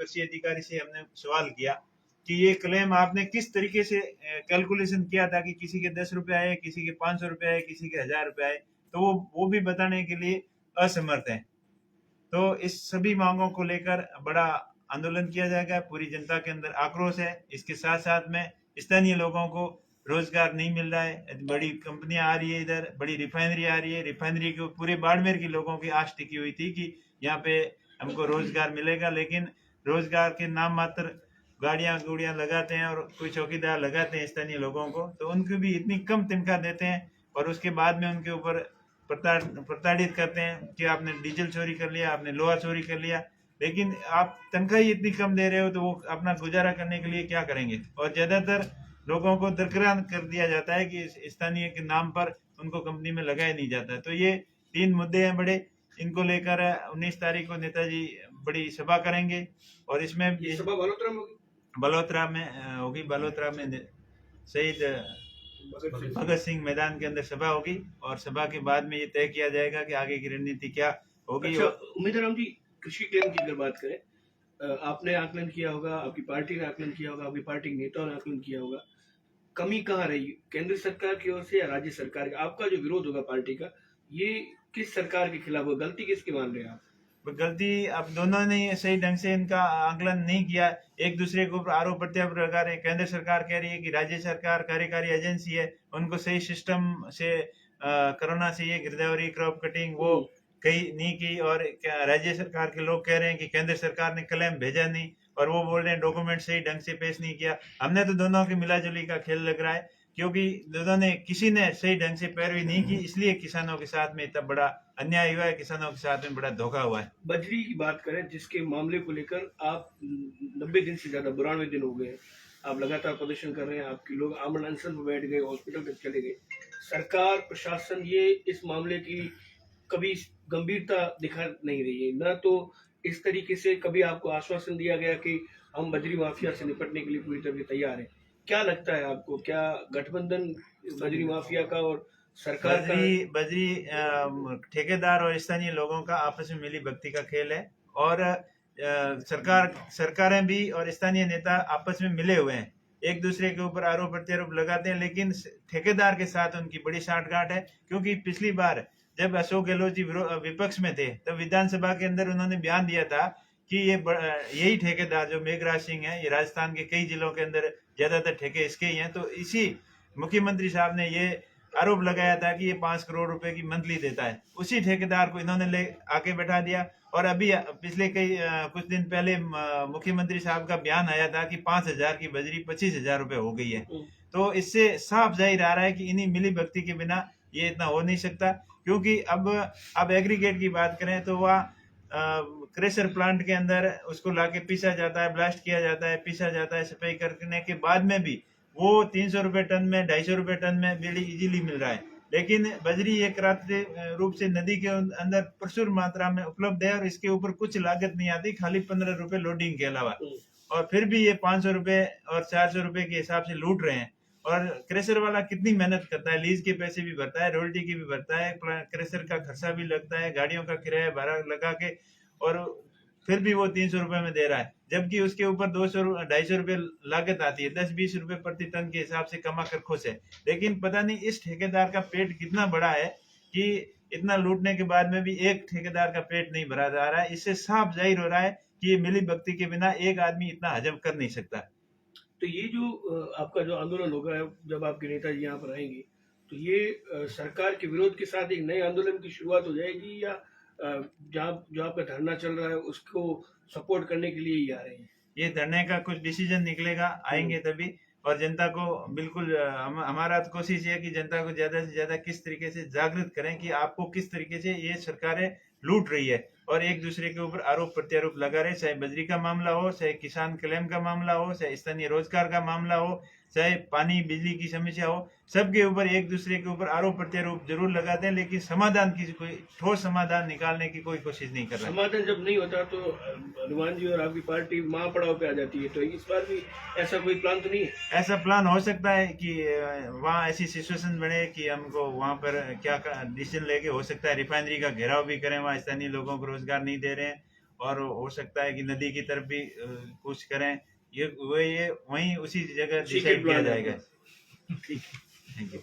कृषि अधिकारी से हमने सवाल किया कि ये क्लेम आपने किस तरीके से कैलकुलेशन किया था कि किसी के 10 रुपए आए, किसी के 500 रुपए आए, किसी के 1000 रुपए आए, तो वो भी बताने के लिए असमर्थ है। तो इस सभी मांगों को लेकर बड़ा आंदोलन किया जाएगा, पूरी जनता के अंदर आक्रोश है। इसके साथ साथ में स्थानीय लोगों को रोजगार नहीं मिल रहा है, बड़ी कंपनियां आ रही है, इधर बड़ी रिफाइनरी आ रही है, रिफाइनरी को पूरे बाड़मेर के लोगों की आश टिकी हुई थी कि यहाँ पे हमको रोजगार मिलेगा, लेकिन रोजगार के नाम मात्र गाड़ियां गुड़ियां लगाते हैं और कोई चौकीदार लगाते हैं स्थानीय लोगों को, तो उनको भी इतनी कम तनख्वाह देते हैं और उसके बाद में उनके ऊपर प्रताड़ित करते हैं कि आपने डीजल चोरी कर लिया, आपने लोहा चोरी कर लिया, लेकिन आप तनख्वाह ही इतनी कम दे रहे हो तो वो अपना गुजारा करने के लिए क्या करेंगे। और ज्यादातर लोगों को दरकिरार कर दिया जाता है कि स्थानीय के नाम पर उनको कंपनी में लगाया नहीं जाता। तो ये 3 मुद्दे हैं बड़े, इनको लेकर 19 तारीख को नेताजी बड़ी सभा करेंगे और इसमें ये सभा बलोत्रा में होगी। बलोत्रा में शहीद भगत सिंह मैदान के अंदर सभा होगी और सभा के बाद में ये तय किया जाएगा कि आगे की रणनीति क्या होगी। अच्छा, उम्मीदराम जी, कृषि क्लेम की अगर बात करें, आपने आकलन किया होगा, आपकी पार्टी ने आकलन किया होगा, आपकी पार्टी के नेताओं ने आकलन किया होगा, कमी कहाँ रही, केंद्र सरकार की ओर से या राज्य सरकार का? आपका जो विरोध होगा पार्टी का, ये किस सरकार के खिलाफ होगा? गलती किसकी मान रहे हैं आप? गलती अब दोनों ने सही ढंग से इनका आकलन नहीं किया, एक दूसरे के ऊपर आरोप प्रत्यारोप लगा रहे हैं। केंद्र सरकार कह रही है कि राज्य सरकार कार्यकारी एजेंसी है, उनको सही सिस्टम से कोरोना से ये गिरदावरी क्रॉप कटिंग वो कही नहीं की, और राज्य सरकार के लोग कह रहे हैं कि केंद्र सरकार ने क्लेम भेजा नहीं और वो बोल रहे हैं डॉक्यूमेंट सही ढंग से पेश नहीं किया। हमने तो दोनों की मिलाजुली का खेल लग रहा है, क्योंकि दोनों ने किसी ने सही ढंग से पैरवी नहीं की, इसलिए किसानों के साथ में इतना बड़ा अन्याय हुआ है, किसानों के साथ में बड़ा धोखा हुआ है। बजरी की बात करें, जिसके मामले को लेकर आप 90 दिन से ज्यादा 92 दिन हो गए, आप लगातार प्रदर्शन कर रहे हैं, आपके लोग आमरण अनशन पर बैठ गए, हॉस्पिटल तक चले गए, सरकार प्रशासन ये इस मामले की कभी गंभीरता दिखा नहीं रही है, न तो इस तरीके से कभी आपको आश्वासन दिया गया कि हम बजरी माफिया से निपटने के लिए पूरी तरह से तैयार हैं। क्या लगता है आपको, क्या गठबंधन बजरी माफिया का और सरकार बजरी ठेकेदार और स्थानीय लोगों का आपस में मिली भक्ति का खेल है, और सरकारें भी और स्थानीय नेता आपस में मिले हुए हैं, एक दूसरे के ऊपर आरोप प्रत्यारोप लगाते हैं, लेकिन ठेकेदार के साथ उनकी बड़ी साठगांठ है। क्योंकि पिछली बार जब अशोक गहलोत जी विपक्ष में थे तब विधानसभा के अंदर उन्होंने बयान दिया था कि यही ठेकेदार जो मेघराज सिंह है, ये राजस्थान के कई जिलों के अंदर ज्यादातर ठेके इसके ही हैं। तो इसी मुख्यमंत्री साहब ने ये आरोप लगाया था कि ये 5 करोड़ रुपए की मंथली देता है, उसी ठेकेदार को इन्होंने ले आके बैठा दिया। और अभी पिछले कुछ दिन पहले मुख्यमंत्री साहब का बयान आया था कि 5,000 की बजरी 25,000 रुपए हो गई है। तो इससे साफ जाहिर आ रहा है कि इन्हीं मिली भक्ति के बिना ये इतना हो नहीं सकता। क्योंकि अब एग्रीगेट की बात करें तो वह क्रेशर प्लांट के अंदर उसको लाके पीसा जाता है, ब्लास्ट किया जाता है, पीसा जाता है, सफाई करने के बाद में भी वो 300 रुपए टन में, 250 रुपए टन में बड़ी इजीली मिल रहा है। लेकिन बजरी एक प्राकृतिक रूप से नदी के अंदर प्रचुर मात्रा में उपलब्ध है और इसके ऊपर कुछ लागत नहीं आती, खाली 15 रुपए लोडिंग के अलावा, और फिर भी ये 500 रुपए और 400 रुपए के हिसाब से लूट रहे हैं। और क्रेशर वाला कितनी मेहनत करता है, लीज के पैसे भी भरता है, रॉयल्टी की भी भरता है, क्रेशर का खर्चा भी लगता है, गाड़ियों का किराया भाड़ा लगा के, और फिर भी वो 300 रुपए में दे रहा है, जबकि उसके ऊपर 200-250 रुपए लागत आती है, 10-20 रुपए प्रति टन के हिसाब से कमा कर खुश है। लेकिन पता नहीं इस ठेकेदार का पेट कितना बड़ा है कि इतना लूटने के बाद में भी एक ठेकेदार का पेट नहीं भरा जा रहा है। इससे साफ जाहिर हो रहा है कि ये मिली भक्ति के बिना एक आदमी इतना हजम कर नहीं सकता। तो ये जो आपका जो आंदोलन होगा, जब आपके नेताजी यहाँ पर आएंगे, तो ये सरकार के विरोध के साथ एक नए आंदोलन की शुरुआत हो जाएगी, या जहाँ जो आपका धरना चल रहा है उसको सपोर्ट करने के लिए ही आ रहे हैं? ये धरने का कुछ डिसीजन निकलेगा, आएंगे तभी। और जनता को बिल्कुल हमारा तो कोशिश है कि जनता को ज्यादा से ज्यादा किस तरीके से जागृत करें कि आपको किस तरीके से ये सरकारें लूट रही है और एक दूसरे के ऊपर आरोप प्रत्यारोप लगा रहे, चाहे बजरी का मामला हो, चाहे किसान क्लेम का मामला हो, चाहे स्थानीय रोजगार का मामला हो, चाहे पानी बिजली की समस्या हो, सबके ऊपर एक दूसरे के ऊपर आरोप प्रत्यारोप जरूर लगाते हैं, लेकिन समाधान की कोई ठोस समाधान निकालने की कोई कोशिश नहीं कर रहे। समाधान जब नहीं होता तो हनुमान जी और आपकी पार्टी महापड़ाव पे आ जाती है, तो इस बार भी ऐसा कोई प्लान तो नहीं है? ऐसा प्लान हो सकता है कि वहाँ ऐसी सिचुएशन बने कि हमको वहाँ पर क्या डिसीजन लेके हो सकता है रिफाइनरी का घेराव भी करें, वहाँ स्थानीय लोगों को रोजगार नहीं दे रहे हैं, और हो सकता है कि नदी की तरफ भी कुछ करें। ये वही उसी जगह ठीक है, डिसाइड किया प्लान है जाएगा। अपना। ठीक है। Thank you.